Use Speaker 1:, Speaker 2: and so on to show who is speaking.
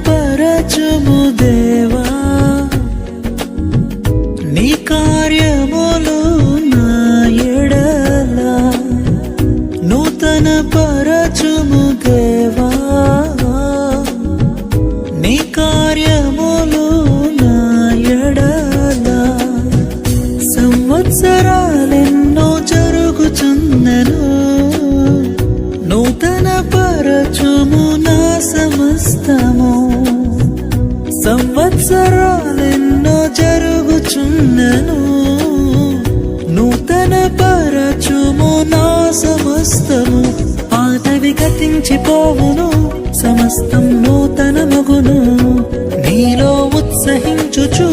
Speaker 1: పరచుము దేవా నీ కార్యములు నా ఎడల నూతన పరచుము దేవా నీ కార్యములు నా ఎడల సంవత్సరాలెన్నో జరుగుచున్నను నూతన పరచుము నా సమస్తము సంవత్సరాలెన్నో జరుగుచున్నను నూతన పరచుము నా సమస్తము పాతవి గతించిపోవును సమస్తం నూతన మగును నీలో ఉత్సహించుచు